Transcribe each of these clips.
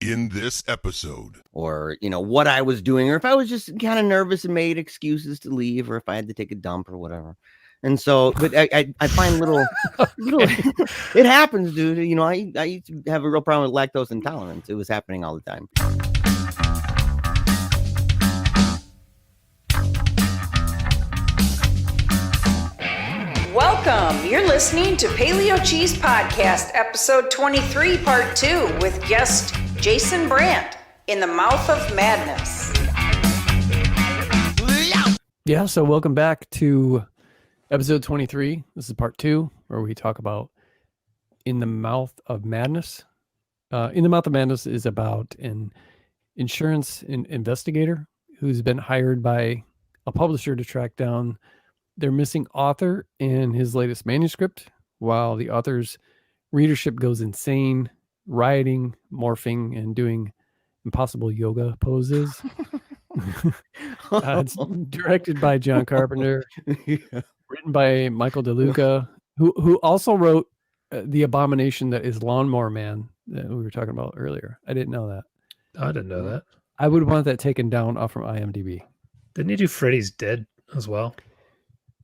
In this episode, or what I was doing, or if I was just kind of nervous and made excuses to leave, or if I had to take a dump or whatever. And so, but I find little it happens, dude. I used to have a real problem with lactose intolerance. It was happening all the time. Welcome. You're listening to Paleo Cheese Podcast, episode 23, part 2, with guest Jason Brant, In the Mouth of Madness. Yeah, so welcome back to episode 23. This is part 2, where we talk about In the Mouth of Madness. In the Mouth of Madness is about an insurance investigator who's been hired by a publisher to track down their missing author and his latest manuscript, while the author's readership goes insane, rioting, morphing, and doing impossible yoga poses. It's directed by John Carpenter, written by Michael DeLuca, who also wrote The Abomination That Is Lawnmower Man that we were talking about earlier. I didn't know that. I didn't know that. I would want that taken down off from IMDb. Didn't he do Freddy's Dead as well?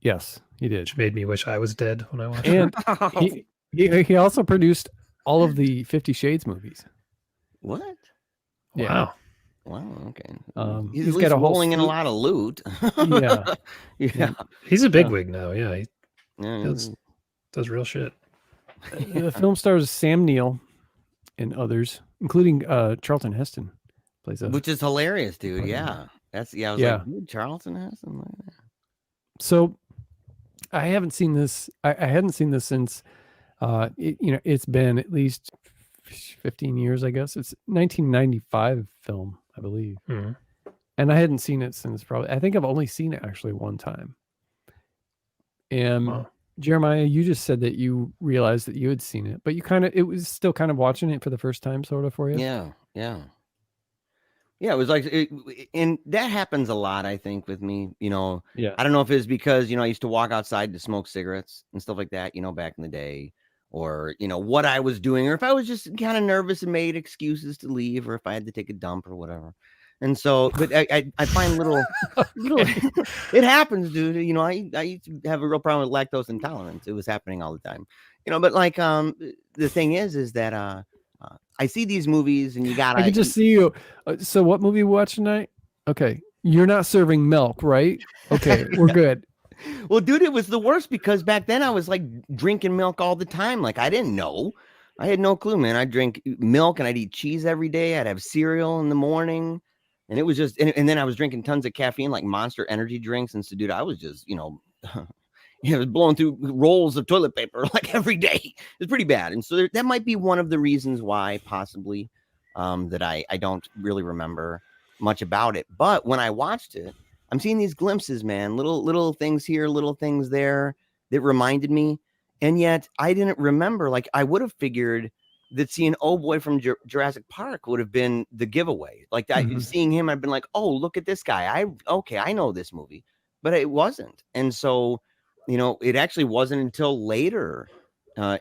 Yes, he did. Which made me wish I was dead when I watched it. And he also produced all of the 50 Shades movies. What? Wow. Wow. Okay. He's got a rolling in a lot of loot. Yeah. He's a bigwig now. Yeah. He Yeah. does real shit. The film stars Sam Neill and others, including Charlton Heston plays a. Which is hilarious, dude. Yeah. I was like, dude, Charlton Heston. So I haven't seen this. I hadn't seen this since, it's been at least 15 years, I guess. It's 1995 film, I believe. Mm-hmm. And I hadn't seen it since I think I've only seen it actually one time. And Jeremiah, you just said that you realized that you had seen it, but it was still kind of watching it for the first time sort of for you. Yeah. Yeah, it was like, and that happens a lot, I think, with me. Yeah. I don't know if it's because, I used to walk outside to smoke cigarettes and stuff like that, back in the day, or, what I was doing, or if I was just kind of nervous and made excuses to leave, or if I had to take a dump or whatever. And so, but I find little, it happens, dude. I used to have a real problem with lactose intolerance. It was happening all the time, but like, the thing is that, I see these movies and I can just see you. So what movie we watch tonight? Okay. You're not serving milk, right? Okay. We're good. Well, dude, it was the worst because back then I was like drinking milk all the time. Like I didn't know. I had no clue, man. I'd drink milk and I'd eat cheese every day. I'd have cereal in the morning. And it was just, and then I was drinking tons of caffeine, like Monster energy drinks. And so, dude, I was just, it was blowing through rolls of toilet paper like every day. It was pretty bad. And so that might be one of the reasons why possibly that I don't really remember much about it. But when I watched it, I'm seeing these glimpses, man, little things here, little things there that reminded me. And yet I didn't remember, like I would have figured that seeing Old Boy from Jurassic Park would have been the giveaway. Like that, seeing him, I've been like, oh, look at this guy. I know this movie, but it wasn't. And so, it actually wasn't until later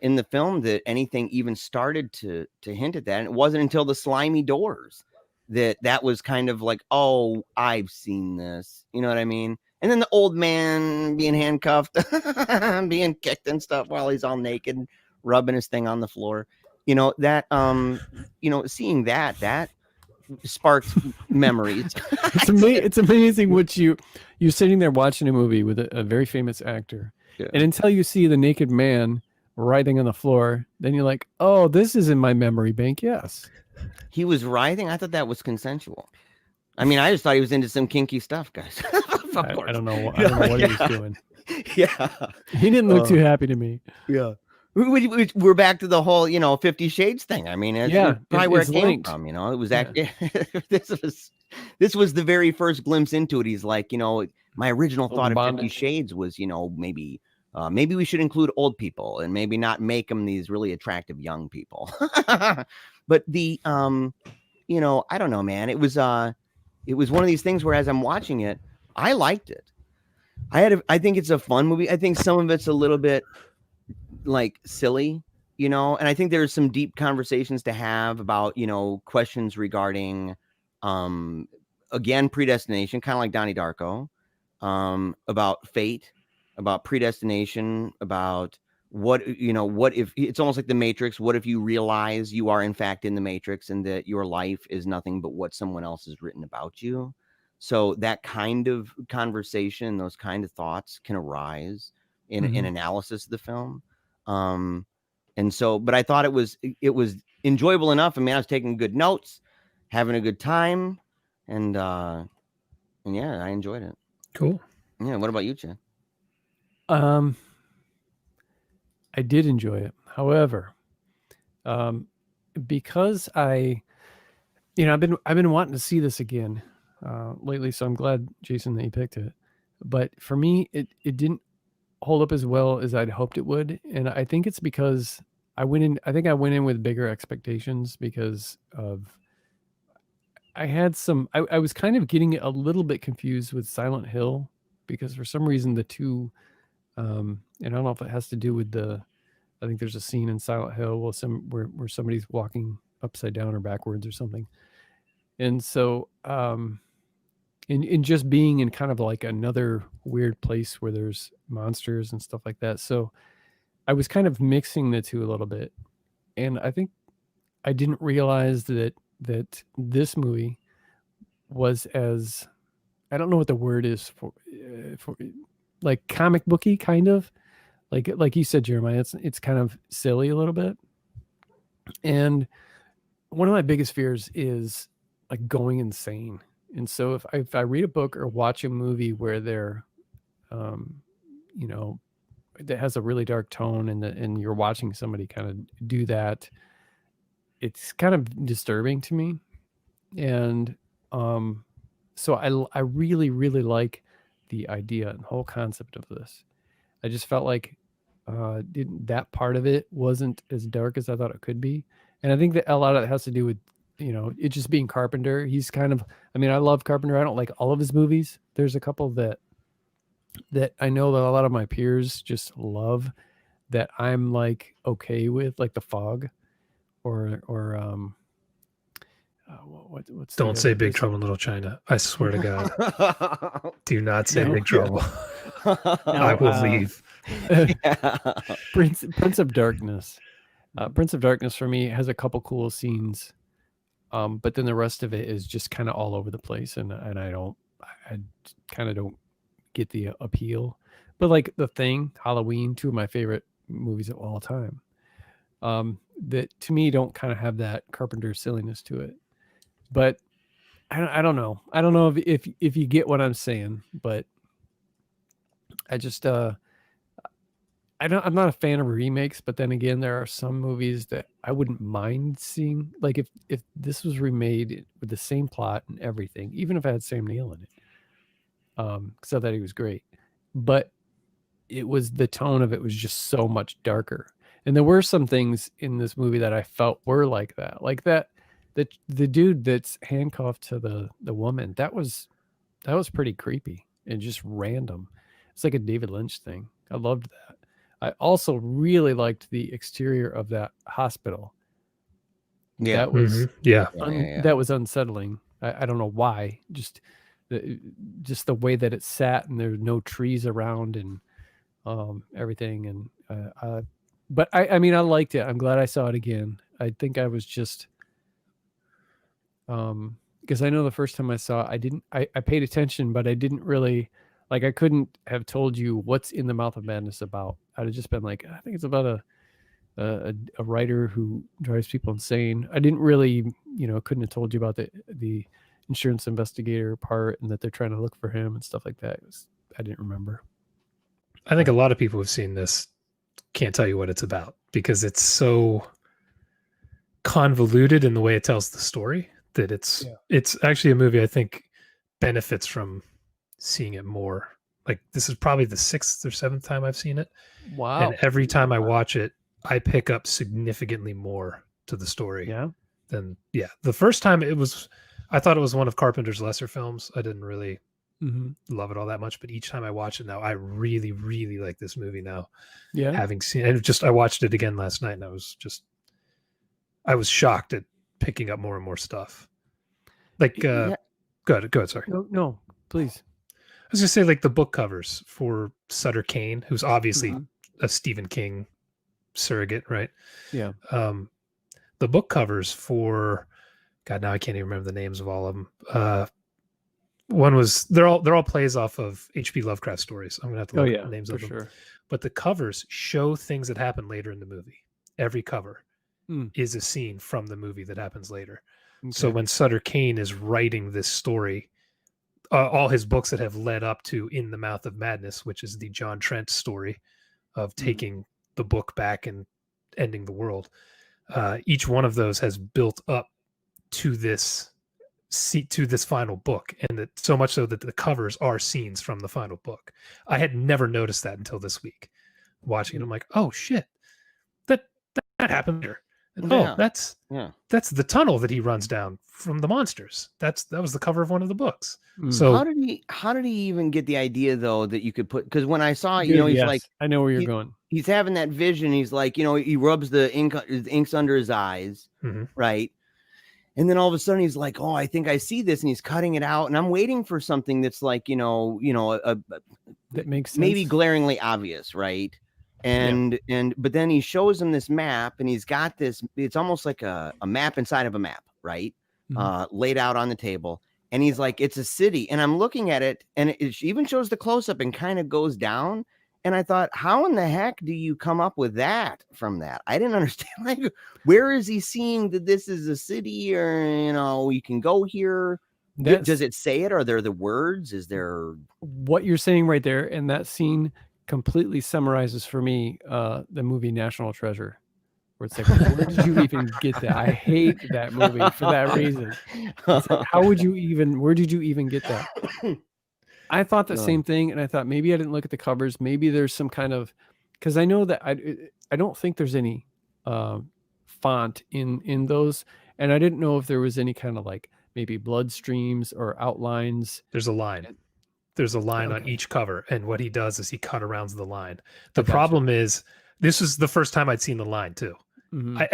in the film that anything even started to hint at that. And it wasn't until the slimy doors that was kind of like, oh, I've seen this. You know what I mean? And then the old man being handcuffed, being kicked and stuff while he's all naked, rubbing his thing on the floor. Seeing that sparked memories. It's amazing what you're sitting there watching a movie with a very famous actor, and until you see the naked man writhing on the floor, then you're like, oh, this is in my memory bank. Yes, he was writhing. I thought that was consensual. I mean, I just thought he was into some kinky stuff, guys. I don't know what he was doing. Yeah, he didn't look too happy to me. Yeah. We're back to the whole, 50 Shades thing. I mean, probably where it came from. It was actually this was the very first glimpse into it. He's like, my original thought of 50 Shades was, maybe we should include old people and maybe not make them these really attractive young people. But the, I don't know, man. It was one of these things where as I'm watching it, I liked it. I think it's a fun movie. I think some of it's a little bit like silly. you know, and I think there's some deep conversations to have about, you know, questions regarding, again, predestination, kind of like Donnie Darko, about fate, about predestination, about what, you know, what if it's almost like the Matrix? What if you realize you are in fact in the Matrix and that your life is nothing but what someone else has written about you? So that kind of conversation, those kind of thoughts can arise in analysis of the film. And so, but I thought it was enjoyable enough. I mean, I was taking good notes, having a good time, and yeah, I enjoyed it. Cool. Yeah. What about you, Chad? I did enjoy it. However, because I've been wanting to see this again lately, so I'm glad, Jason, that you picked it. But for me, it didn't hold up as well as I'd hoped it would, and I think it's because I went in with bigger expectations because of I was kind of getting a little bit confused with Silent Hill because for some reason the two, and I don't know if it has to do with I think there's a scene in Silent Hill where somebody's walking upside down or backwards or something. And so, in just being in kind of like another weird place where there's monsters and stuff like that. So I was kind of mixing the two a little bit. And I think I didn't realize that this movie was as, I don't know what the word is for like comic booky kind of, like you said, Jeremiah, it's kind of silly a little bit. And one of my biggest fears is like going insane. And so if I read a book or watch a movie where they're, you know, that has a really dark tone and you're watching somebody kind of do that, it's kind of disturbing to me. And so I really, really like the idea and the whole concept of this. I just felt like that part of it wasn't as dark as I thought it could be. And I think that a lot of it has to do with, you know, it just being Carpenter. He's kind of, I mean, I love Carpenter. I don't like all of his movies. There's a couple that I know that a lot of my peers just love that I'm like okay with, like The Fog or what's Don't say Big Trouble in Little China. I swear to God. Do not say Big Trouble. I will leave. Prince of Darkness. Prince of Darkness for me has a couple cool scenes, but then the rest of it is just kind of all over the place, and I kind of don't get the appeal. But like The Thing, Halloween, two of my favorite movies of all time, that to me don't kind of have that Carpenter silliness to it. But I don't know. I don't know if you get what I'm saying, but I just I'm not a fan of remakes, but then again, there are some movies that I wouldn't mind seeing. Like if this was remade with the same plot and everything, even if I had Sam Neill in it, because I thought he was great, but the tone of it was just so much darker. And there were some things in this movie that I felt were like that. The dude that's handcuffed to the woman, that was pretty creepy and just random. It's like a David Lynch thing. I loved that. I also really liked the exterior of that hospital. Yeah. That was that was unsettling. I don't know why. Just the way that it sat and there's no trees around and everything. And but I mean, I liked it. I'm glad I saw it again. I think I was just because I know the first time I saw it, I paid attention, but I didn't really, like, I couldn't have told you what's In the Mouth of Madness about. I'd have just been like, I think it's about a writer who drives people insane. I didn't really, couldn't have told you about the insurance investigator part and that they're trying to look for him and stuff like that. I didn't remember. I think a lot of people who've seen this can't tell you what it's about because it's so convoluted in the way it tells the story that it's actually a movie I think benefits from seeing it more. Like, this is probably the 6th or 7th time I've seen it. Wow. And every time I watch it, I pick up significantly more to the story. Yeah. The first time I thought it was one of Carpenter's lesser films. I didn't really love it all that much, but each time I watch it now, I really, really like this movie now. Yeah. Having seen it, I watched it again last night, and I was shocked at picking up more and more stuff. Like, go ahead, sorry. No, please. I was gonna say, like, the book covers for Sutter Kane, who's obviously a Stephen King surrogate, right? Yeah. The book covers for, God, now I can't even remember the names of all of them. One was they're all plays off of H.P. Lovecraft stories. I'm gonna have to look at the names of them. Sure. But the covers show things that happen later in the movie. Every cover is a scene from the movie that happens later. Okay. So when Sutter Kane is writing this story, all his books that have led up to In the Mouth of Madness, which is the John Trent story of taking the book back and ending the world, each one of those has built up to this final book, and that so much so that the covers are scenes from the final book. I had never noticed that until this week watching it. I'm like, oh shit, that happened here. And, that's the tunnel that he runs down from the monsters. That was the cover of one of the books. So how did he even get the idea though that you could put, because when I saw he's like, I know where you're going. He's having that vision. He's like, he rubs the inks under his eyes, right? And then all of a sudden he's like, oh, I think I see this. And he's cutting it out. And I'm waiting for something that's like, that makes sense. Maybe glaringly obvious. Right. But then he shows him this map, and he's got this, it's almost like a map inside of a map, right? Laid out on the table. And he's like, it's a city. And I'm looking at it, and it even shows the close up and kind of goes down. And I thought, how in the heck do you come up with that from that? I didn't understand. Like, where is he seeing that this is a city, or, you can go here? Does it say it? Are there the words? Is there what you're saying right there? And that scene completely summarizes for me the movie National Treasure, where it's like, where did you even get that? I hate that movie for that reason. It's like, where did you even get that? I thought the same thing, and I thought maybe I didn't look at the covers. Maybe there's some kind of, because I know that I don't think there's any font in those, and I didn't know if there was any kind of like maybe blood streams or outlines. There's a line. There's a line on each cover, and what he does is he cut around the line. The problem is, this is the first time I'd seen the line too.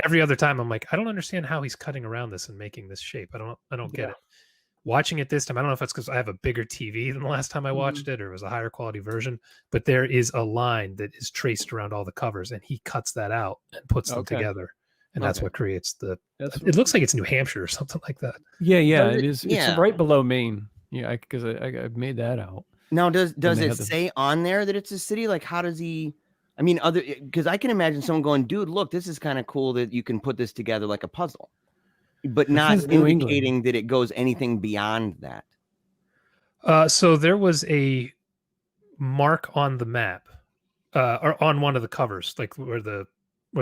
Every other time I'm like, I don't understand how he's cutting around this and making this shape. I don't get it. Watching it this time, I don't know if it's because I have a bigger TV than the last time I watched it, or it was a higher quality version, but there is a line that is traced around all the covers, and he cuts that out and puts them together. And that's what creates it looks like it's New Hampshire or something like that. Yeah, it is. It's right below Maine. Yeah, because I made that out. Now, does it say on there that it's a city? Like, how does he? I mean, because I can imagine someone going, dude, look, this is kind of cool that you can put this together like a puzzle, but not indicating that it goes anything beyond that. So there was a mark on the map, or on one of the covers, like where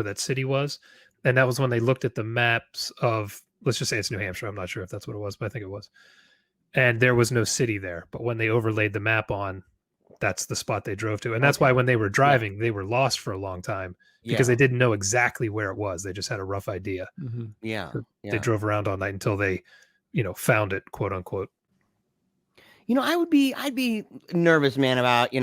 that city was, and that was when they looked at the maps of, let's just say it's New Hampshire. I'm not sure if that's what it was, but I think it was. And there was no city there. But when they overlaid the map on, that's the spot they drove to. And that's why when they were driving, they were lost for a long time because they didn't know exactly where it was. They just had a rough idea. They drove around all night until they, found it, quote unquote. I'd be nervous, man, about,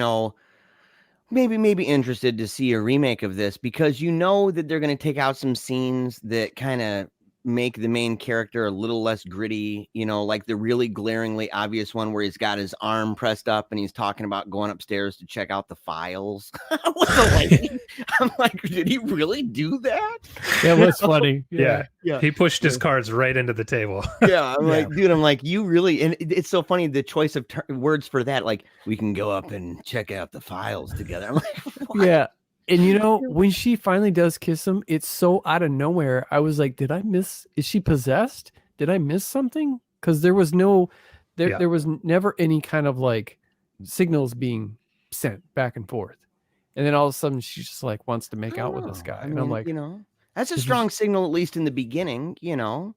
maybe interested to see a remake of this, because that they're going to take out some scenes that kind of make the main character a little less gritty, like the really glaringly obvious one where he's got his arm pressed up and he's talking about going upstairs to check out the files. I'm like, did he really do that? That was funny. Yeah. He pushed his cards right into the table. Like, dude, I'm like, you really, and it's so funny, the choice of words for that, like, we can go up and check out the files together. I'm like, what? Yeah. And when she finally does kiss him, it's so out of nowhere. I was like, is she possessed? Did I miss something? Because there was there was never any kind of like signals being sent back and forth. And then all of a sudden she just like wants to make out with this guy. And I'm like, that's a strong signal, at least in the beginning, and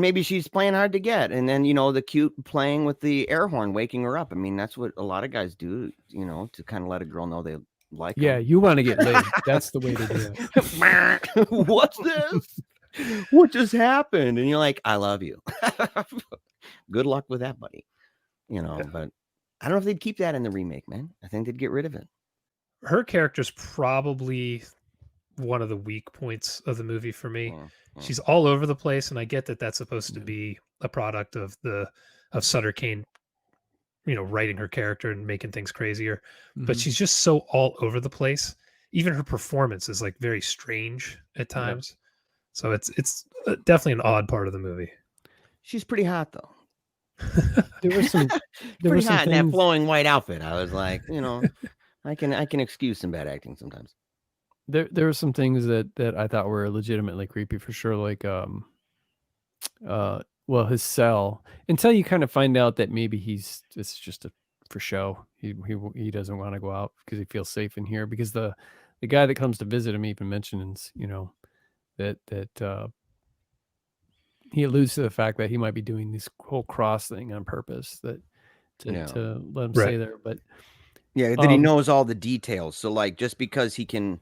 maybe she's playing hard to get. And then, the cute playing with the air horn, waking her up. I mean, that's what a lot of guys do, to kind of let a girl know they like them. You want to get laid. That's the way to do it. What's this? What just happened? And you're like, I love you. Good luck with that, buddy. But I don't know if they'd keep that in the remake, man. I think they'd get rid of it. Her character's probably one of the weak points of the movie for me. She's all over the place, and I get that that's supposed to be a product of Sutter Kane, writing her character and making things crazier. But she's just so all over the place. Even her performance is like very strange at times. So it's definitely an odd part of the movie. She's pretty hot though. There was some pretty hot in that flowing white outfit. I was like, I can excuse some bad acting sometimes. There were some things that I thought were legitimately creepy for sure, like his cell, until you kind of find out that maybe it's just for show. He doesn't want to go out because he feels safe in here, because the guy that comes to visit him even mentions, that he alludes to the fact that he might be doing this whole cross thing on purpose, to let him stay there. But that he knows all the details. So like, just because he can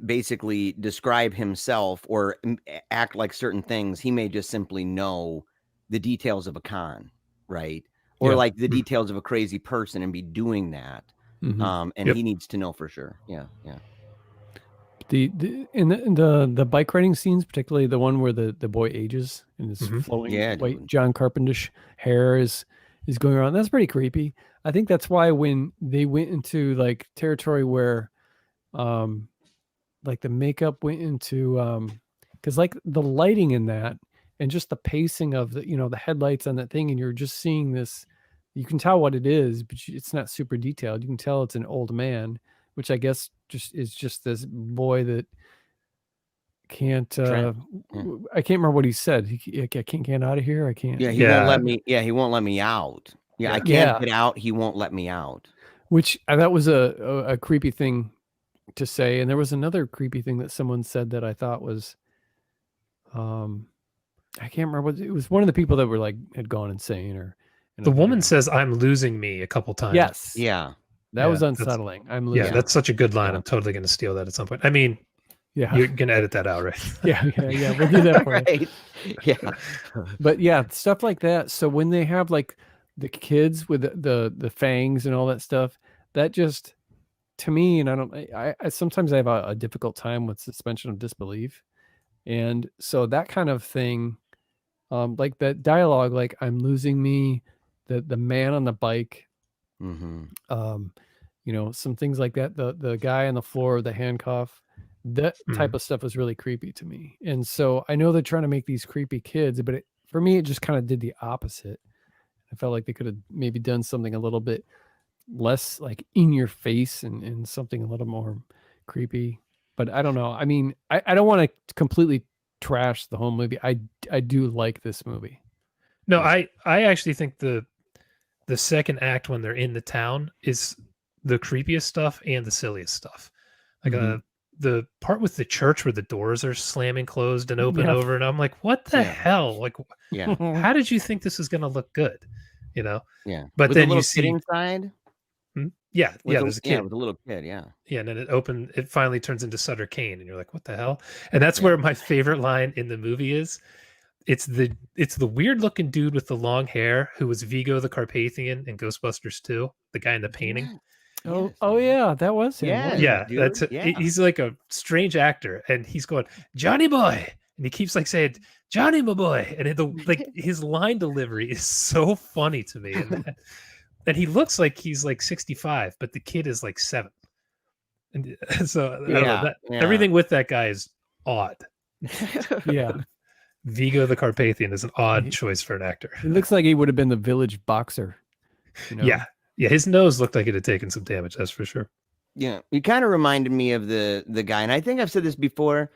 basically describe himself or act like certain things, he may just simply know the details of a con, right? Or like the details of a crazy person and be doing that. And he needs to know for sure. Yeah. The bike riding scenes, particularly the one where the boy ages and his flowing white John Carpenter-ish hair is going around, that's pretty creepy. I think that's why when they went into like territory where like the makeup went into because like the lighting in that and just the pacing of the headlights on that thing, and you're just seeing this, you can tell what it is, but it's not super detailed. You can tell it's an old man, which I guess is just this boy that can't I can't remember what he said. I can't get out of here. I can't. He won't let me. He won't let me out. I can't get out. He won't let me out. Which I thought was a creepy thing to say. And there was another creepy thing that someone said that I thought was I can't remember what it was. One of the people that were like had gone insane, or the woman says, "I'm losing me" a couple times. Yes. Yeah. That was unsettling. I'm losing. Yeah, that's such a good line. I'm totally going to steal that at some point. I mean, you're going to edit that out, right? Yeah. We'll do that for you. Yeah. But stuff like that. So when they have like the kids with the fangs and all that stuff, that just, to me, and I sometimes I have a difficult time with suspension of disbelief. And so that kind of thing, like that dialogue, like I'm losing me, the man on the bike, some things like that, the guy on the floor, the handcuff, that type of stuff was really creepy to me. And so I know they're trying to make these creepy kids, but for me, it just kind of did the opposite. I felt like they could have maybe done something a little bit less like in your face and something a little more creepy. But I don't know. I mean, I don't want to completely trash the whole movie. I do like this movie. No, I actually think the second act, when they're in the town, is the creepiest stuff and the silliest stuff. Like the part with the church where the doors are slamming closed and open over, and I'm like, what the hell? Like, how did you think this is going to look good? Yeah. But with then you see inside. There's a kid. With a little kid, yeah, and then it finally turns into Sutter Kane, and you're like, what the hell? And that's where my favorite line in the movie is. It's the weird looking dude with the long hair who was Vigo the Carpathian in Ghostbusters 2, the guy in the painting. Oh yeah, that was him. He's like a strange actor, and he's going, Johnny boy, and he keeps like saying, Johnny my boy, and his line delivery is so funny to me. And he looks like he's like 65, but the kid is like 7. And so I don't know, everything with that guy is odd. Vigo the Carpathian is an odd choice for an actor. It looks like he would have been the village boxer. Yeah, his nose looked like it had taken some damage, that's for sure. Yeah, he kind of reminded me of the guy, and I think I've said this before,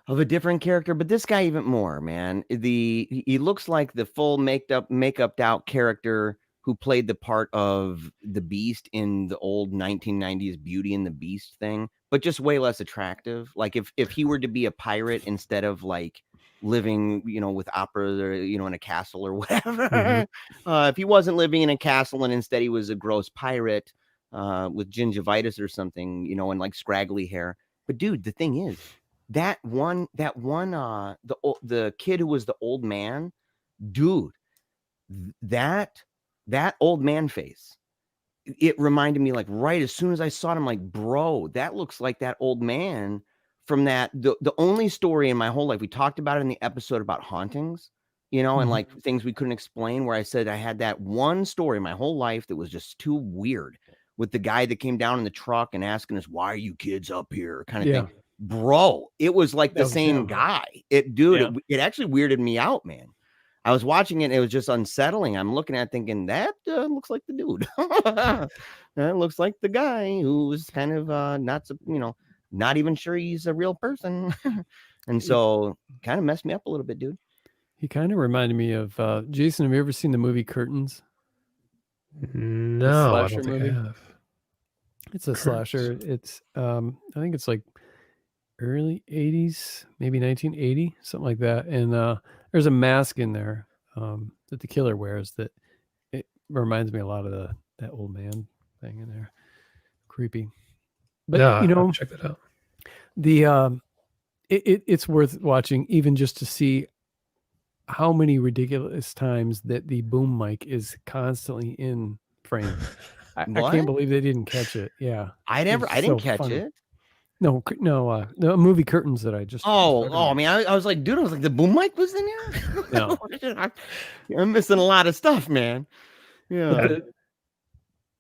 of a different character, but this guy even more, man. He looks like the full makeuped out character who played the part of the Beast in the old 1990s Beauty and the Beast thing, but just way less attractive. Like if he were to be a pirate instead of like living, with operas or, in a castle or whatever, if he wasn't living in a castle and instead he was a gross pirate with gingivitis or something, and like scraggly hair. But dude, the thing is, the kid who was the old man, dude, that that old man face, it reminded me, like, right as soon as I saw it, I'm like, bro, that looks like that old man from the only story in my whole life. We talked about it in the episode about hauntings, and like things we couldn't explain, where I said I had that one story my whole life that was just too weird, with the guy that came down in the truck and asking us, why are you kids up here, kind of thing. Bro, it was like the same guy. It actually weirded me out, man. I was watching it, and it was just unsettling. I'm looking at it thinking, that looks like the dude. That looks like the guy who's kind of not even sure he's a real person. And so kind of messed me up a little bit, dude. He kind of reminded me of Jason. Have you ever seen the movie Curtains? No, I don't think I have. It's a slasher. It's I think it's like early 80s, maybe 1980, something like that. And there's a mask in there that the killer wears that it reminds me a lot of that old man thing in there. Creepy. But I'll check that out. The it's worth watching, even just to see how many ridiculous times that the boom mic is constantly in frame. I can't believe they didn't catch it. Yeah, I didn't catch it. No, the movie Curtains that I just. I mean, I was like, dude, I was like, the boom mic was in here. No, I'm missing a lot of stuff, man. Yeah,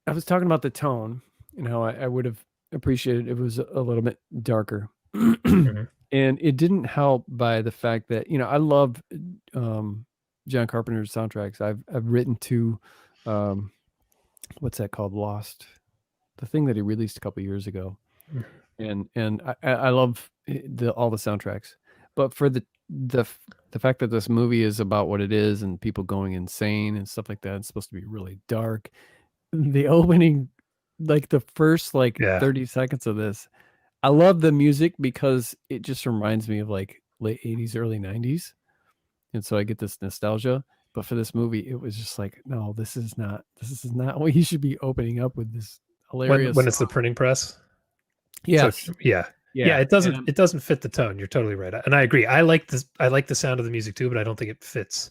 I was talking about the tone and how I would have appreciated it was a little bit darker. And it didn't help by the fact that, I love John Carpenter's soundtracks. I've written to what's that called? Lost, the thing that he released a couple years ago. And I love all the soundtracks. But for the fact that this movie is about what it is and people going insane and stuff like that, it's supposed to be really dark. The opening, like the first 30 seconds of this, I love the music because it just reminds me of like late 80s, early 90s. And so I get this nostalgia. But for this movie, it was just like, no, this is not what you should be opening up with, this hilarious when it's the printing press. Yes. So, yeah. It doesn't fit the tone. You're totally right. And I agree. I like the sound of the music too, but I don't think it fits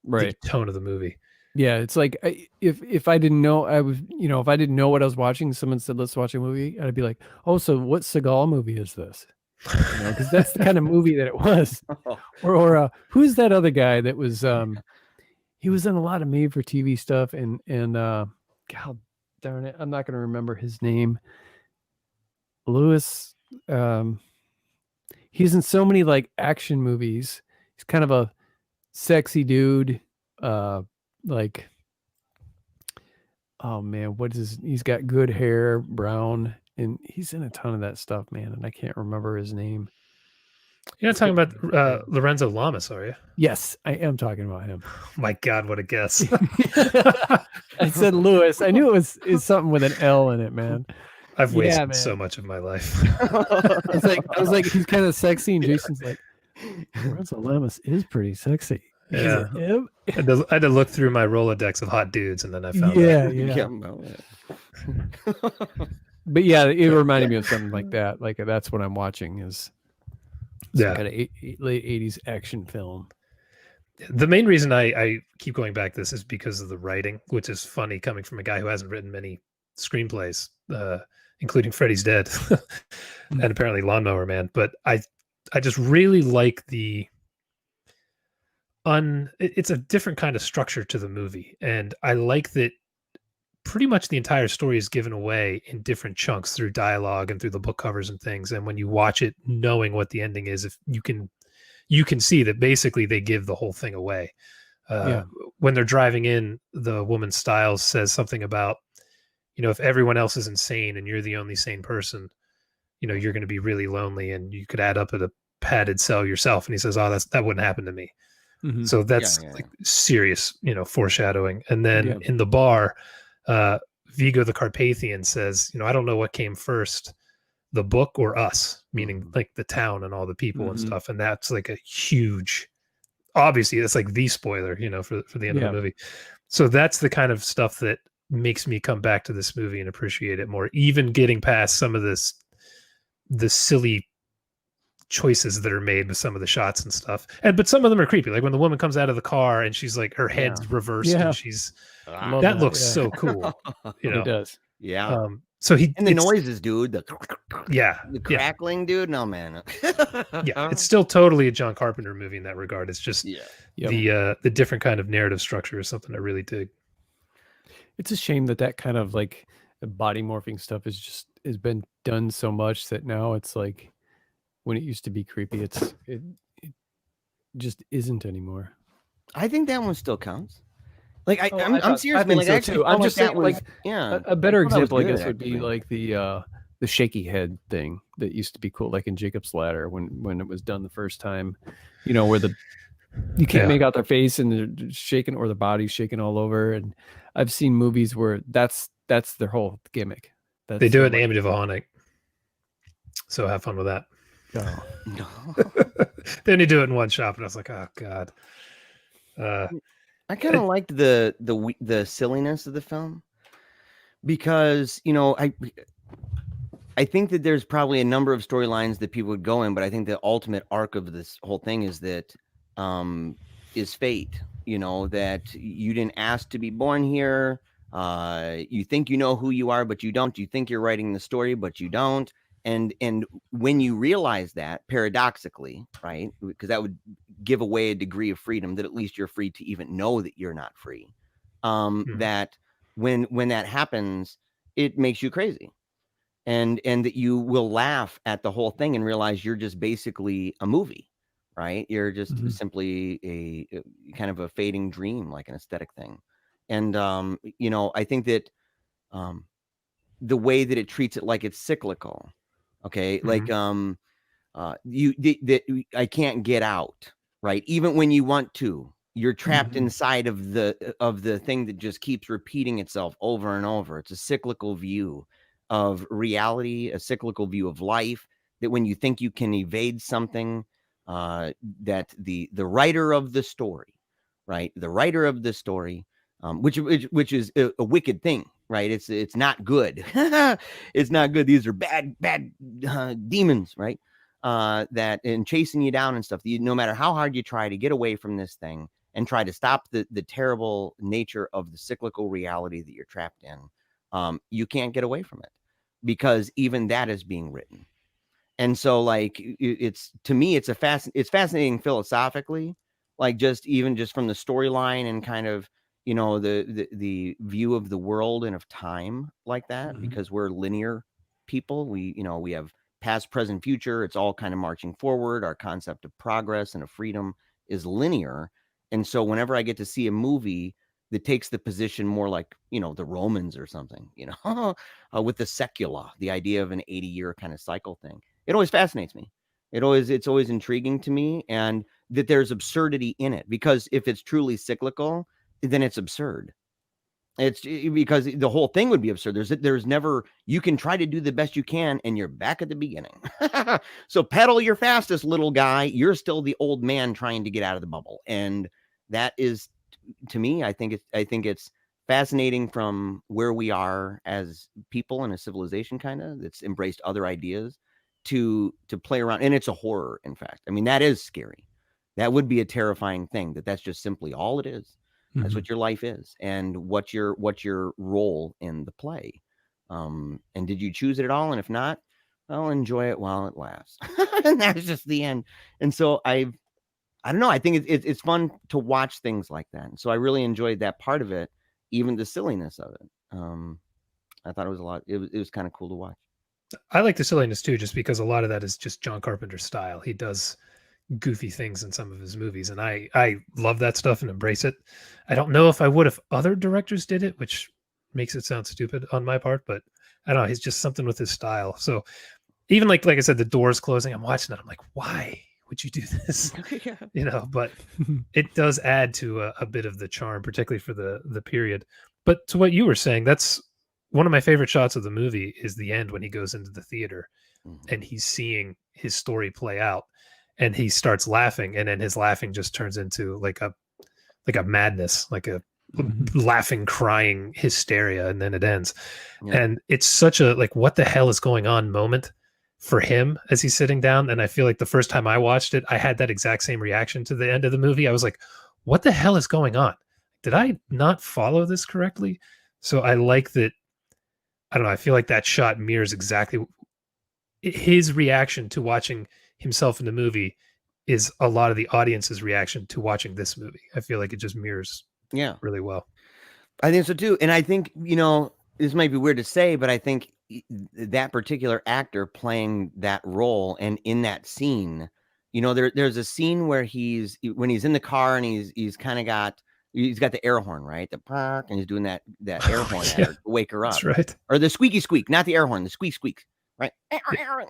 the tone of the movie. Yeah, it's like if I didn't know if I didn't know what I was watching, someone said let's watch a movie, I'd be like, oh, so what Seagal movie is this? Because that's the kind of movie that it was. Or who's that other guy that was he was in a lot of made for TV stuff and God darn it, I'm not going to remember his name. Lewis, he's in so many like action movies. He's kind of a sexy dude. Like, oh man, he's got good hair, brown, and he's in a ton of that stuff, man. And I can't remember his name. You're not talking about Lorenzo Lamas, are you? Yes, I am talking about him. Oh my God, what a guess! I said Lewis. I knew it's something with an L in it, man. I've wasted so much of my life. I was like, he's kind of sexy, and Jason's like, Lorenzo Lamas is pretty sexy. Yeah, I had to look through my Rolodex of hot dudes, and then I found But yeah, it reminded me of something like that. Like that's what I'm watching is some kind of late 80s action film. The main reason I keep going back to this is because of the writing, which is funny coming from a guy who hasn't written many screenplays, including Freddy's Dead and apparently Lawnmower Man. But I just really like it's a different kind of structure to the movie. And I like that pretty much the entire story is given away in different chunks through dialogue and through the book covers and things. And when you watch it, knowing what the ending is, if you can see that basically they give the whole thing away. When they're driving in, the woman Stiles says something about, if everyone else is insane and you're the only sane person, you're going to be really lonely and you could add up at a padded cell yourself. And he says, oh, that wouldn't happen to me. Mm-hmm. So that's like serious, foreshadowing. And then in the bar, Vigo the Carpathian says, I don't know what came first, the book or us, meaning like the town and all the people and stuff. And that's like a huge, obviously that's like the spoiler, for the end of the movie. So that's the kind of stuff that makes me come back to this movie and appreciate it more, even getting past some of the silly choices that are made with some of the shots and stuff. But some of them are creepy. Like when the woman comes out of the car and she's like, her head's reversed and she's, that looks so cool. It does. Yeah. So and the noises, dude, the crackling, dude. No, man. It's still totally a John Carpenter movie in that regard. It's just the different kind of narrative structure is something I really dig. It's a shame that kind of like body morphing stuff has been done so much that now it's like, when it used to be creepy, it just isn't anymore. I think that one still counts. Like I'm serious. Like, so too. I'm just saying, like, a better example, I guess, would be like the shaky head thing that used to be cool, like in Jacob's Ladder when it was done the first time. Where you can't make out their face and they're shaking, or the body's shaking all over. And I've seen movies where that's their whole gimmick. They do it in Amityville, so have fun with that. No. Then you do it in one shot, and I was like, oh god. I kind of liked the silliness of the film because I think that there's probably a number of storylines that people would go in, but I think the ultimate arc of this whole thing is that is fate. That you didn't ask to be born here. You think you know who you are, but you don't. You think you're writing the story, but you don't. And when you realize that, paradoxically, right, because that would give away a degree of freedom, that at least you're free to even know that you're not free. That when that happens, it makes you crazy, and that you will laugh at the whole thing and realize you're just basically a movie, right? You're just simply a kind of a fading dream, like an aesthetic thing. And I think that the way that it treats it like it's cyclical. Okay. Like, I can't get out, right? Even when you want to, you're trapped inside of the thing that just keeps repeating itself over and over. It's a cyclical view of reality, a cyclical view of life, that when you think you can evade something, that the writer of the story, right? The writer of the story, which is a wicked thing, right? It's not good. It's not good. These are bad demons, right? That and chasing you down and stuff. No matter how hard you try to get away from this thing and try to stop the terrible nature of the cyclical reality that you're trapped in, you can't get away from it, because even that is being written. And so, like, to me, it's fascinating philosophically, like just from the storyline and kind of, the view of the world and of time like that, because we're linear people. We have past, present, future. It's all kind of marching forward. Our concept of progress and of freedom is linear. And so whenever I get to see a movie that takes the position more like, the Romans or something, with the secula, the idea of an 80-year kind of cycle thing, it always fascinates me. It's always intriguing to me, and that there's absurdity in it, because if it's truly cyclical, then it's absurd. It's because the whole thing would be absurd. There's never, you can try to do the best you can and you're back at the beginning. So pedal your fastest, little guy. You're still the old man trying to get out of the bubble. And that is, to me, I think it's fascinating from where we are as people in a civilization, kind of, that's embraced other ideas to play around. And it's a horror, in fact. I mean, that is scary. That would be a terrifying thing, that's just simply all it is. That's what your life is, and what's your role in the play. And did you choose it at all? And if not, well, enjoy it while it lasts. And that's just the end. And so I don't know. I think it's fun to watch things like that. And so I really enjoyed that part of it, even the silliness of it. I thought it was a lot. It was kind of cool to watch. I like the silliness too, just because a lot of that is just John Carpenter's style. He does goofy things in some of his movies, and I love that stuff and embrace it. I don't know if I would if other directors did it, which makes it sound stupid on my part, but I don't know, he's just something with his style. So even like I said, the doors closing, I'm watching that, I'm like, why would you do this? But it does add to a bit of the charm, particularly for the period. But to what you were saying, that's one of my favorite shots of the movie, is the end when he goes into the theater and he's seeing his story play out. And he starts laughing, and then his laughing just turns into like a madness, like a laughing, crying hysteria, and then it ends. Yeah. And it's such a like, what the hell is going on moment for him as he's sitting down. And I feel like the first time I watched it, I had that exact same reaction to the end of the movie. I was like, what the hell is going on? Did I not follow this correctly? So I like that. I don't know. I feel like that shot mirrors exactly his reaction to watching himself in the movie is a lot of the audience's reaction to watching this movie. I feel like it just mirrors really well. I think so too. And I think, you know, this might be weird to say, but I think that particular actor playing that role and in that scene, you know, there's a scene where when he's in the car and he's got the air horn, right? The park, and he's doing that air horn at her to wake her up. That's right. Or the squeaky squeak, not the air horn, the squeak squeak, right?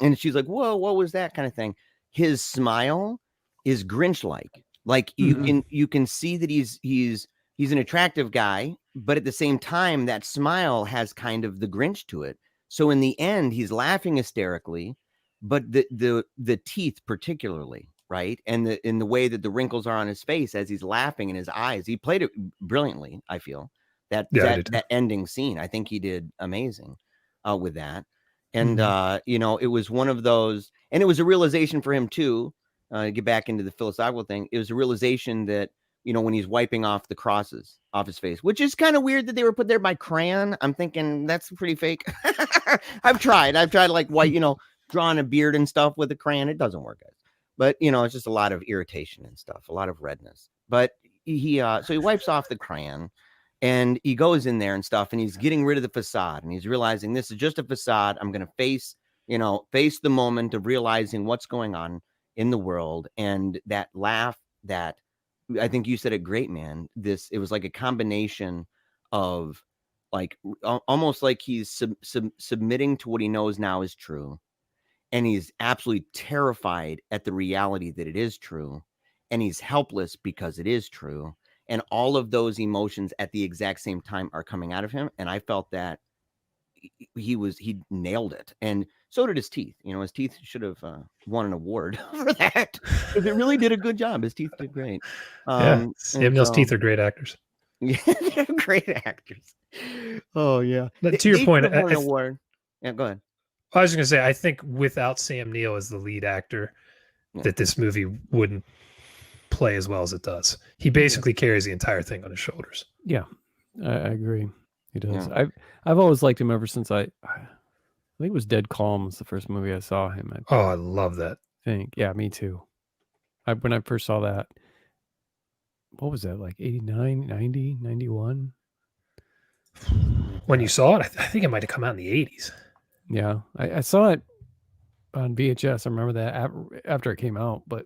And she's like, whoa, what was that kind of thing? His smile is Grinch-like. Like you can see that he's an attractive guy, but at the same time, that smile has kind of the Grinch to it. So in the end, he's laughing hysterically, but the teeth particularly, right? And in the way that the wrinkles are on his face as he's laughing in his eyes, he played it brilliantly. I feel that ending scene, I think he did amazing with that. And you know, it was one of those, and it was a realization for him too. Get back into the philosophical thing. It was a realization that, you know, when he's wiping off the crosses off his face, which is kind of weird that they were put there by crayon. I'm thinking that's pretty fake. I've tried like white, you know, drawing a beard and stuff with a crayon. It doesn't work, guys. But, you know, it's just a lot of irritation and stuff, a lot of redness. But so he wipes off the crayon and he goes in there and stuff, and he's getting rid of the facade, and he's realizing this is just a facade. I'm going to face the moment of realizing what's going on in the world. And that laugh, that I think you said it great, man. It was like a combination of like almost like he's submitting to what he knows now is true. And he's absolutely terrified at the reality that it is true. And he's helpless because it is true. And all of those emotions at the exact same time are coming out of him. And I felt that he nailed it. And so did his teeth. You know, his teeth should have won an award for that. Because it really did a good job. His teeth did great. Sam Neill's teeth are great actors. Yeah, they're great actors. Oh, yeah. But to your point, an award. Yeah, go ahead. I was going to say, I think without Sam Neill as the lead actor, that this movie wouldn't play as well as it does. He basically carries the entire thing on his shoulders. Yeah, I agree. He does. Yeah. I've always liked him ever since I think it was Dead Calm was the first movie I saw him. I love that. Yeah, me too. When I first saw that, what was that, like 89, 90, 91? When you saw it, I think it might have come out in the 80s. Yeah, I saw it on VHS. I remember that after it came out, but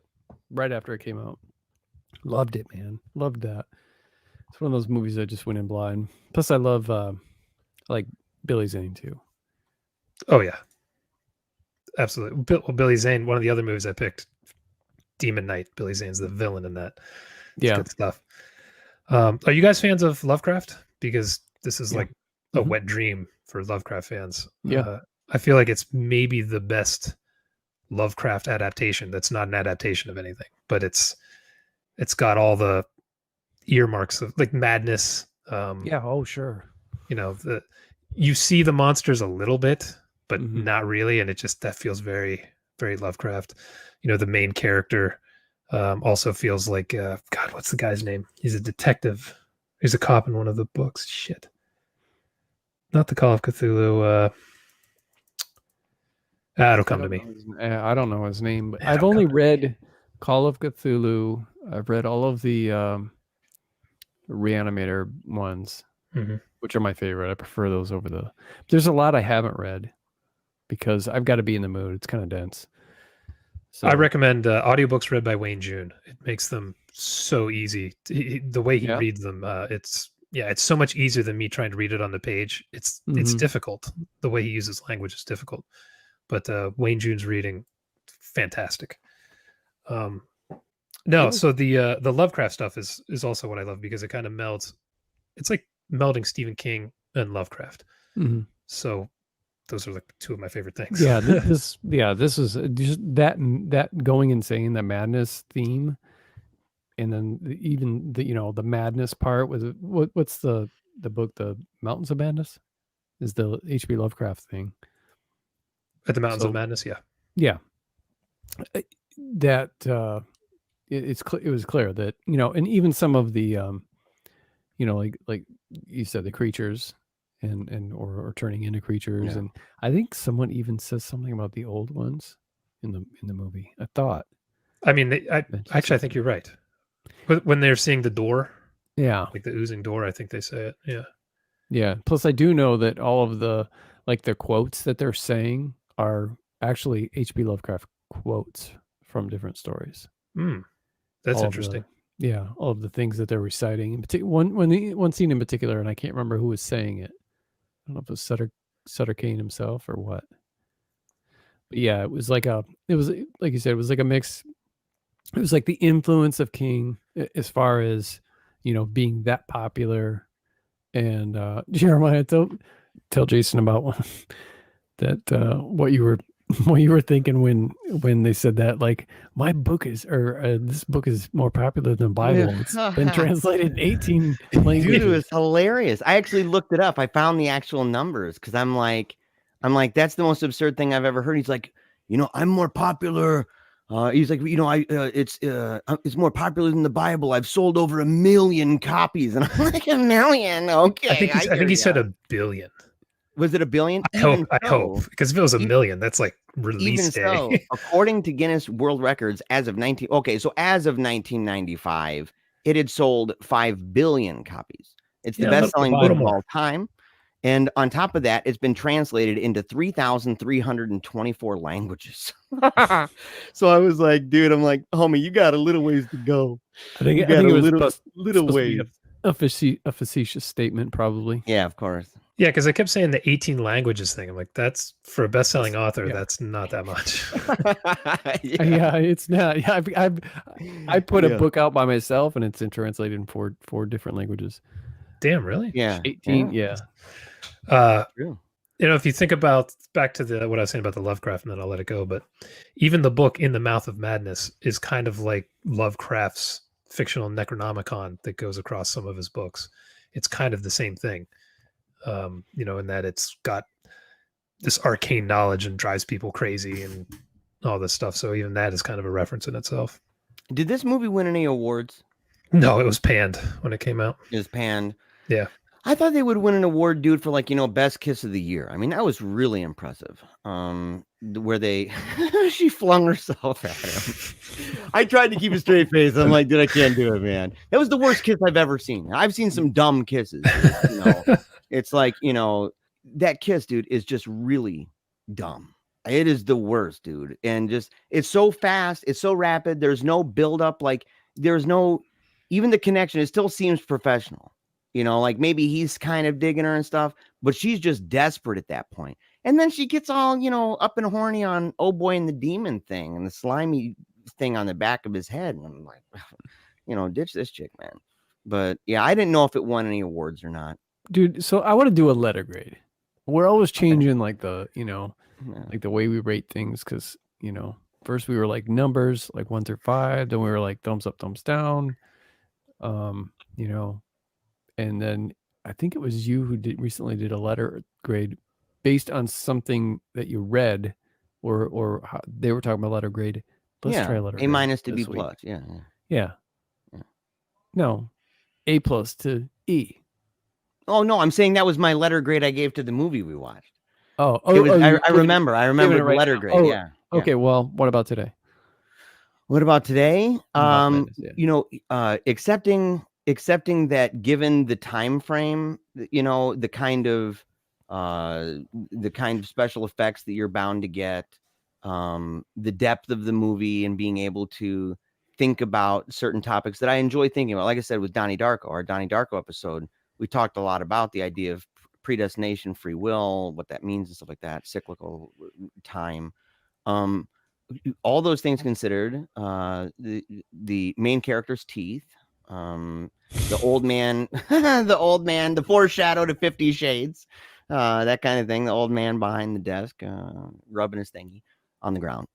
right after it came out. Loved it, man. Loved that. It's one of those movies that just went in blind. Plus, I love like Billy Zane too. Oh yeah, absolutely. Billy Zane. One of the other movies I picked, Demon Knight. Billy Zane's the villain in that. It's good stuff. Are you guys fans of Lovecraft? Because this is like a wet dream for Lovecraft fans. Yeah, I feel like it's maybe the best Lovecraft adaptation. That's not an adaptation of anything, but it's got all the earmarks of like madness. Oh sure. You know, you see the monsters a little bit, but not really, and that feels very, very Lovecraft. You know, the main character also feels like God, what's the guy's name? He's a detective. He's a cop in one of the books. Shit, not the Call of Cthulhu. It'll come to me. I don't know his name, but I've only read Call of Cthulhu. I've read all of the Reanimator ones, which are my favorite. I prefer those over there's a lot I haven't read because I've got to be in the mood. It's kind of dense. So I recommend audiobooks read by Wayne June. It makes them so easy. The way he reads them, it's so much easier than me trying to read it on the page. It's difficult. The way he uses language is difficult. But Wayne June's reading, fantastic. So the Lovecraft stuff is also what I love because it kind of melds. It's like melding Stephen King and Lovecraft. So those are like two of my favorite things. Yeah, this is just that going insane, the madness theme, and then even the madness part was what's the book, The Mountains of Madness, is the H.P. Lovecraft thing. At the Mountains of Madness, yeah. Yeah. That it was clear that, you know, and even some of the you know, like you said, the creatures or turning into creatures, and I think someone even says something about the old ones in the movie. I thought. I mean, I think you're right. When they're seeing the door, like the oozing door, I think they say it. Yeah. Plus, I do know that all of the quotes that they're saying are actually H.P. Lovecraft quotes from different stories. That's interesting. All of the things that they're reciting. One scene in particular, and I can't remember who was saying it. I don't know if it was Sutter Kane himself or what. But yeah, it was like you said, it was like a mix. It was like the influence of King as far as, you know, being that popular. And Jeremiah, tell Jason about that what you were thinking when they said that, like, my book is, or this book is more popular than the Bible. It's been translated in 18 languages. Dude, it was hilarious. I actually looked it up. I found the actual numbers because I'm like, that's the most absurd thing I've ever heard. He's like, you know, I'm more popular. He's like, you know, it's more popular than the Bible. I've sold over 1 million copies, and I'm like, 1 million. Okay, I think he said 1 billion. Was it 1 billion? I hope, because if it was 1 million, that's like release day. So, according to Guinness World Records, as of 1995, it had sold 5 billion copies. It's the best-selling book of all time. And on top of that, it's been translated into 3,324 languages. So I was like, dude, I'm like, homie, you got a little ways to go. I think it was little ways. A facetious statement, probably. Yeah, of course. Yeah, because I kept saying the 18 languages thing. I'm like, that's for a best-selling author. That's not that much. It's not. Yeah, I put a book out by myself, and it's translated in four different languages. Damn, really? Yeah, 18. Yeah. You know, if you think about back to what I was saying about the Lovecraft, and then I'll let it go. But even the book In the Mouth of Madness is kind of like Lovecraft's fictional Necronomicon that goes across some of his books. It's kind of the same thing. You know, in that it's got this arcane knowledge and drives people crazy and all this stuff. So even that is kind of a reference in itself. Did this movie win any awards? No, it was panned when it came out. It was panned. Yeah. I thought they would win an award, dude, for, like, you know, best kiss of the year. I mean, that was really impressive. Where they she flung herself at him. I tried to keep a straight face. I'm like, dude, I can't do it, man. That was the worst kiss I've ever seen. I've seen some dumb kisses. You know, it's like, you know, that kiss, dude, is just really dumb. It is the worst, dude. And just, it's so fast, it's so rapid. There's no buildup. Like, there's no, even the connection, it still seems professional. You know, like maybe he's kind of digging her and stuff, but she's just desperate at that point. And then she gets all, you know, up and horny on Oh Boy and the Demon thing and the slimy thing on the back of his head. And I'm like, you know, ditch this chick, man. But yeah, I didn't know if it won any awards or not. Dude, so I want to do a letter grade. We're always changing like the, you know, like the way we rate things. Cause, you know, first we were like numbers, like 1 through 5. Then we were like thumbs up, thumbs down. You know, and then I think it was you who recently did a letter grade based on something that you read, or how they were talking about letter grade. Let's try a letter grade. A- to B+. Week. Yeah. No, A+ to E. Oh no, I'm saying that was my letter grade I gave to the movie we watched. I remember the letter grade. Yeah. Okay. Well, what about today? What about today? You know, accepting that given the time frame, you know, the kind of special effects that you're bound to get, the depth of the movie, and being able to think about certain topics that I enjoy thinking about. Like I said, with Donnie Darko, our Donnie Darko episode, we talked a lot about the idea of predestination, free will, what that means and stuff like that, cyclical time. All those things considered, the main character's teeth, the old man, the foreshadow to 50 Shades, that kind of thing, the old man behind the desk, rubbing his thingy on the ground.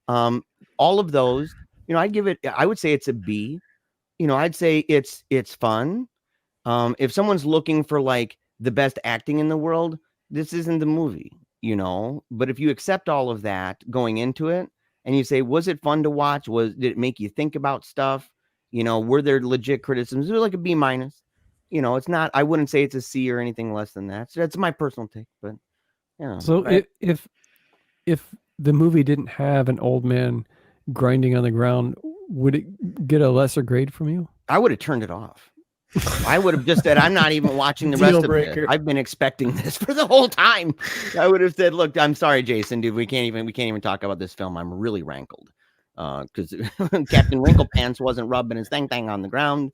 All of those, you know, I would say it's a B. You know, I'd say it's fun. If someone's looking for like the best acting in the world, this isn't the movie, you know. But if you accept all of that going into it, and you say, was it fun to watch? Did it make you think about stuff? Were there legit criticisms? It was like a B-. It's not, I wouldn't say it's a C or anything less than that. So that's my personal take, but So if the movie didn't have an old man grinding on the ground, would it get a lesser grade from you? I would have turned it off. I would have just said, I'm not even watching the rest of it. I've been expecting this for the whole time. I would have said, look, I'm sorry, Jason, dude, we can't even talk about this film. I'm really rankled. Because Captain Wrinklepants wasn't rubbing his thing on the ground,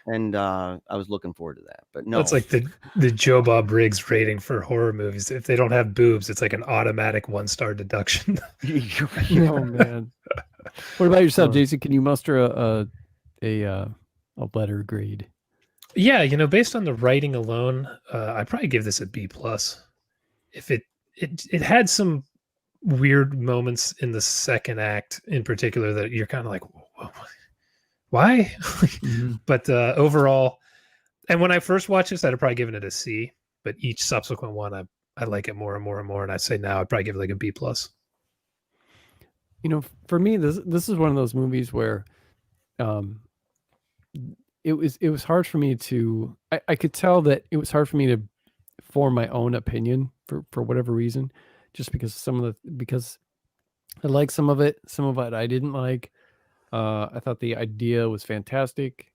and I was looking forward to that. But no, it's like the Joe Bob Briggs rating for horror movies. If they don't have boobs, it's like an automatic 1-star deduction. Oh man! What about yourself, Jason? Can you muster a letter grade? Yeah, based on the writing alone, I'd probably give this a B+. If it had some weird moments in the second act in particular that you're kind of like, why? But overall, and when I first watched this, I'd have probably given it a C, but each subsequent one, I like it more and more and more. And I'd say now I'd probably give it like a B+. For me, this is one of those movies where it was hard for me to, I could tell that it was hard for me to form my own opinion for whatever reason. Just because because I like some of it I didn't like. I thought the idea was fantastic,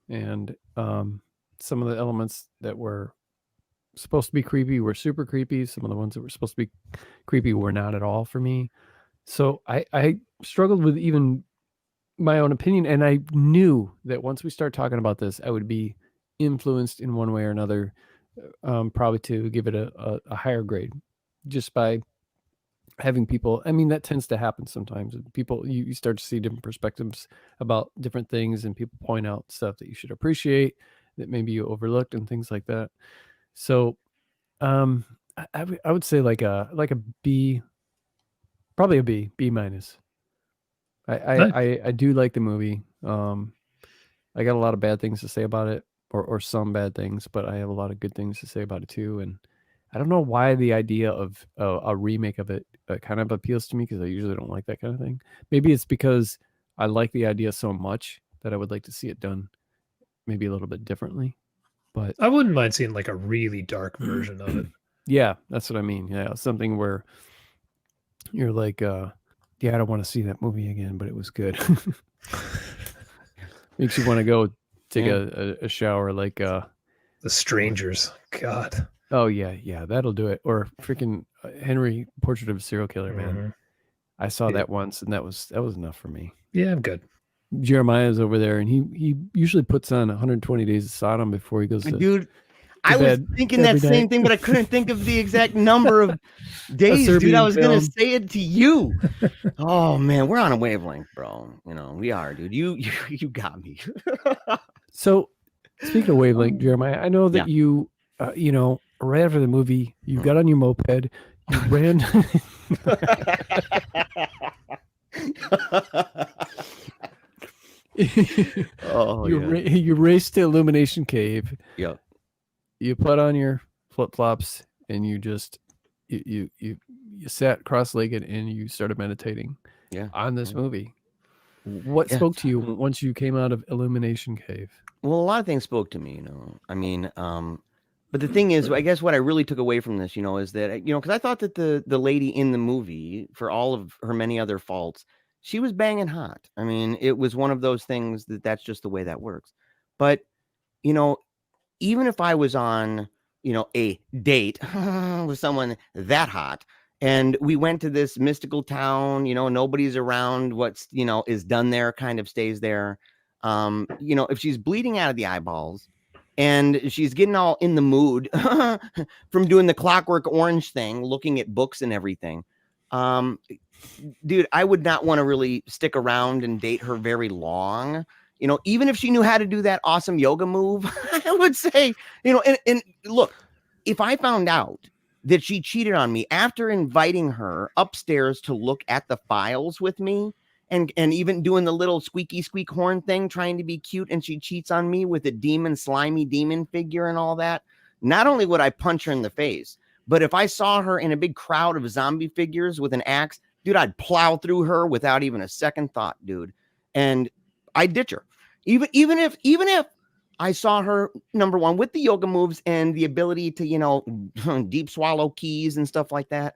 and some of the elements that were supposed to be creepy were super creepy. Some of the ones that were supposed to be creepy were not at all for me. So I struggled with even my own opinion, and I knew that once we start talking about this, I would be influenced in one way or another, probably to give it a higher grade. Just by having people, I mean, that tends to happen sometimes. People, you start to see different perspectives about different things, and people point out stuff that you should appreciate that maybe you overlooked and things like that. So, I would say like a B, probably a B minus. I do like the movie. I got a lot of bad things to say about it, or some bad things, but I have a lot of good things to say about it too. And I don't know why the idea of a remake of it kind of appeals to me, because I usually don't like that kind of thing. Maybe it's because I like the idea so much that I would like to see it done maybe a little bit differently. But I wouldn't mind seeing like a really dark version of it. Yeah, that's what I mean. Yeah, something where you're like, yeah, I don't want to see that movie again, but it was good. Makes you want to go take a shower, like The Strangers. God. Oh yeah, that'll do it. Or freaking Henry, Portrait of a Serial Killer, man. I saw that once, and that was enough for me. Yeah, I'm good. Jeremiah's over there, and he usually puts on 120 Days of Sodom before he goes to dude. I was thinking that same thing, but I couldn't think of the exact number of days, dude. I was gonna say it to you. Oh man, we're on a wavelength, bro. We are, dude. You got me. So, speaking of wavelength, Jeremiah, I know that you, right after the movie, you got on your moped, you ran. You raced to Illumination Cave. Yep. You put on your flip flops and you just you sat cross-legged and you started meditating. Yeah. On this movie. What spoke to you once you came out of Illumination Cave? Well, a lot of things spoke to me. I mean, but the thing is, I guess what I really took away from this, is that because I thought that the lady in the movie, for all of her many other faults, she was banging hot. I mean, it was one of those things that's just the way that works. But, even if I was on, a date with someone that hot, and we went to this mystical town, nobody's around, what's, is done there kind of stays there. If she's bleeding out of the eyeballs and she's getting all in the mood from doing the Clockwork Orange thing, looking at books and everything, dude, I would not want to really stick around and date her very long. Even if she knew how to do that awesome yoga move, I would say, and look, if I found out that she cheated on me after inviting her upstairs to look at the files with me and even doing the little squeaky squeak horn thing, trying to be cute, and she cheats on me with a slimy demon figure and all that, not only would I punch her in the face, but if I saw her in a big crowd of zombie figures with an axe, dude, I'd plow through her without even a second thought, dude. And I'd ditch her. Even if I saw her, number one, with the yoga moves and the ability to, you know, deep swallow keys and stuff like that.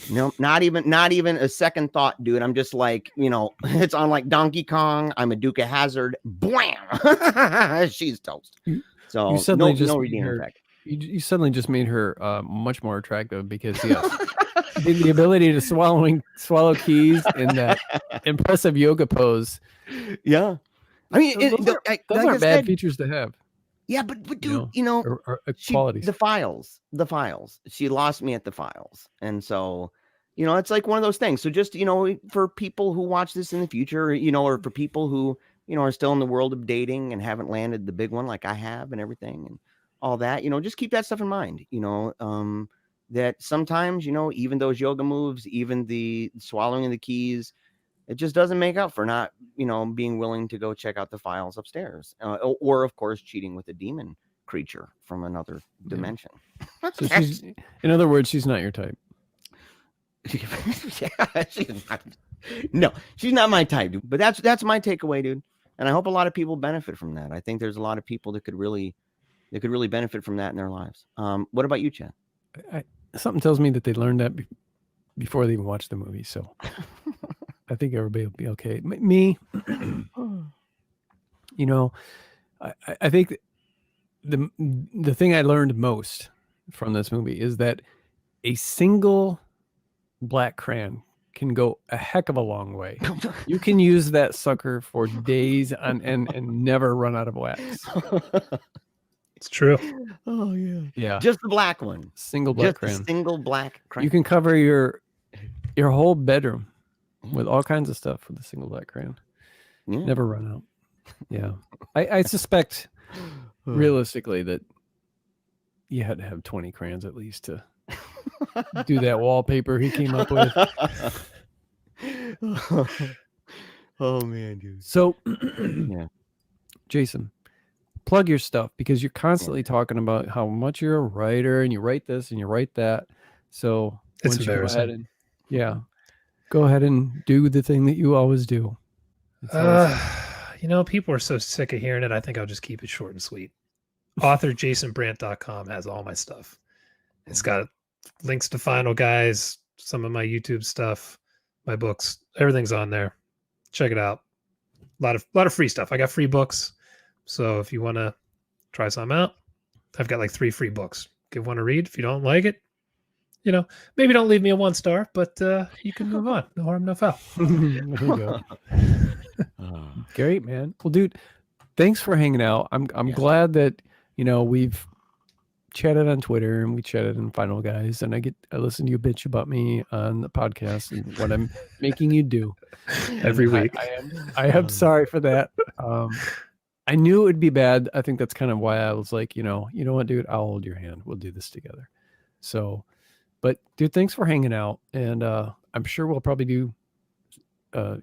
No, not even a second thought, dude. I'm just like, you know, it's on like Donkey Kong. I'm a Duke of Hazzard. Blam! She's toast. So you suddenly just no made redeeming her, effect. you suddenly just made her much more attractive because yes, the ability to swallow keys in that impressive yoga pose. Yeah, I mean, those aren't bad features to have. Yeah, but dude, you know, or qualities. The files. She lost me at the files, and so, you know, it's like one of those things. So just, you know, for people who watch this in the future, you know, or for people who, you know, are still in the world of dating and haven't landed the big one like I have and everything and all that, you know, just keep that stuff in mind. You know, that sometimes, you know, even those yoga moves, even the swallowing of the keys, it just doesn't make up for not, you know, being willing to go check out the files upstairs, or of course, cheating with a demon creature from another dimension. So she's, in other words, she's not your type. Yeah, she's not. No, she's not my type, dude. But that's my takeaway, dude. And I hope a lot of people benefit from that. I think there's a lot of people that could really benefit from that in their lives. What about you, Chad? Something tells me that they learned that before they even watched the movie. So. I think everybody will be okay. Me, you know, I think the thing I learned most from this movie is that a single black crayon can go a heck of a long way. You can use that sucker for days on end and never run out of wax. It's true. Oh yeah. Yeah. Just the black one. Single black crayon. Single black crayon. You can cover your whole bedroom with all kinds of stuff with a single black crayon. Yeah. Never run out. Yeah. I suspect realistically that you had to have 20 crayons at least to do that wallpaper he came up with. Oh man, dude. So yeah. Jason, plug your stuff because you're constantly talking about how much you're a writer and you write this and you write that. So it's embarrassing. Go ahead and do the thing that you always do. You know, people are so sick of hearing it. I think I'll just keep it short and sweet. Author JasonBrant.com has all my stuff. It's got links to Final Guys, some of my YouTube stuff, my books, everything's on there. Check it out. A lot of free stuff. I got free books. So if you want to try some out, I've got like 3 free books. Give one a read. If you don't like it, you know, maybe don't leave me a 1-star, but you can move on. No harm, no foul. There you go. Great, man. Well, dude, thanks for hanging out. I'm glad that, you know, we've chatted on Twitter and we chatted in Final Guys, and I listen to you bitch about me on the podcast and what I'm making you do every week. I am sorry for that. I knew it would be bad. I think that's kind of why I was like, you know what, dude, I'll hold your hand. We'll do this together. So, but dude, thanks for hanging out. And I'm sure we'll probably do,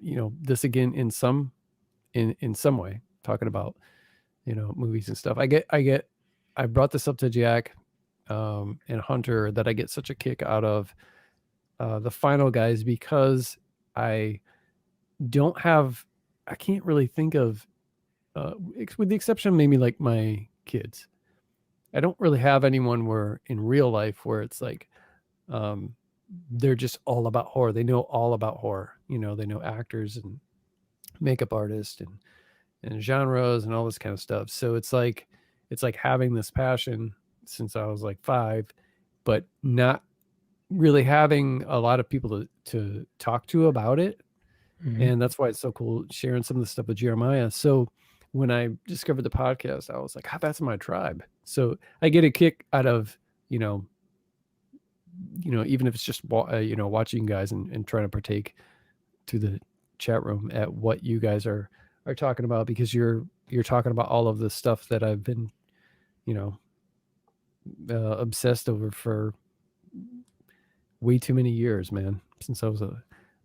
you know, this again in some way, talking about, you know, movies and stuff. I brought this up to Jack and Hunter that I get such a kick out of the Final Guys because I can't really think of, with the exception of maybe like my kids, I don't really have anyone where in real life where it's like, they're just all about horror. They know all about horror. You know, they know actors and makeup artists and genres and all this kind of stuff. So it's like having this passion since I was like 5, but not really having a lot of people to talk to about it. Mm-hmm. And that's why it's so cool sharing some of the stuff with Jeremiah. So when I discovered the podcast, I was like, that's my tribe. So I get a kick out of, you know, even if it's just, you know, watching you guys and trying to partake to the chat room at what you guys are talking about, because you're talking about all of the stuff that I've been, you know, obsessed over for way too many years, man, since I was a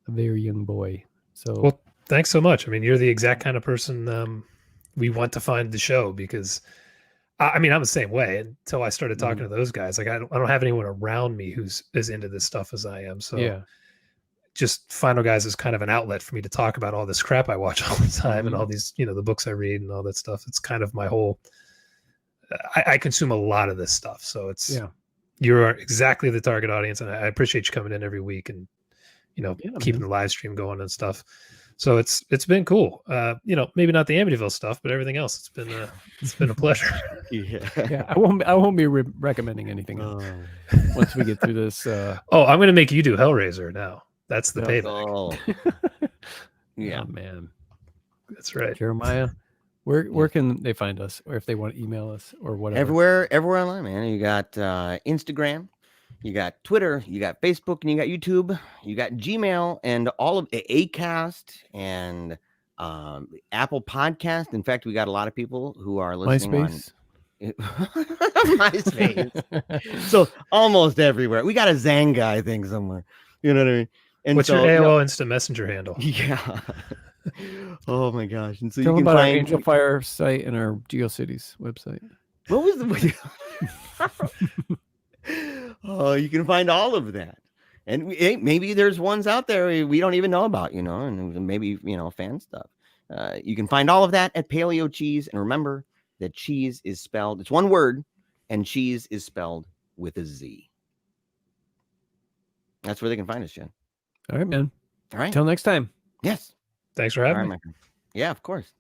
very young boy. So, well, thanks so much. I mean, you're the exact kind of person we want to find the show, because I mean, I'm the same way until I started talking to those guys. Like I don't have anyone around me who's as into this stuff as I am. So yeah, just Final Guys is kind of an outlet for me to talk about all this crap I watch all the time and all these, the books I read and all that stuff. It's kind of my whole, I consume a lot of this stuff. So you're exactly the target audience. And I appreciate you coming in every week and, keeping the live stream going and stuff. So it's been cool. Maybe not the Amityville stuff, but everything else. It's been a pleasure. Yeah. I won't be recommending anything once we get through this. I'm going to make you do Hellraiser now. That's the payback. Yeah, man. That's right. Jeremiah, where can they find us, or if they want to email us or whatever? Everywhere online, man. You got Instagram, you got Twitter, you got Facebook, and you got YouTube, you got Gmail, and all of Acast and Apple Podcast. In fact, we got a lot of people who are listening MySpace. MySpace. So almost everywhere. We got a Zanga, I think, somewhere. You know what I mean? And what's your AOL Instant Messenger handle? Yeah. Oh my gosh! And so Tell you can about find our Angel Fire site and our GeoCities website. What was the? Oh, you can find all of that, and maybe there's ones out there we don't even know about, and maybe fan stuff. You can find all of that at Paleo Cheese, and remember that cheese is spelled. It's one word, and cheese is spelled with a Z. That's where they can find us, Jen. All right, man. All right. Till next time. Yes. Thanks for having me. Yeah, of course.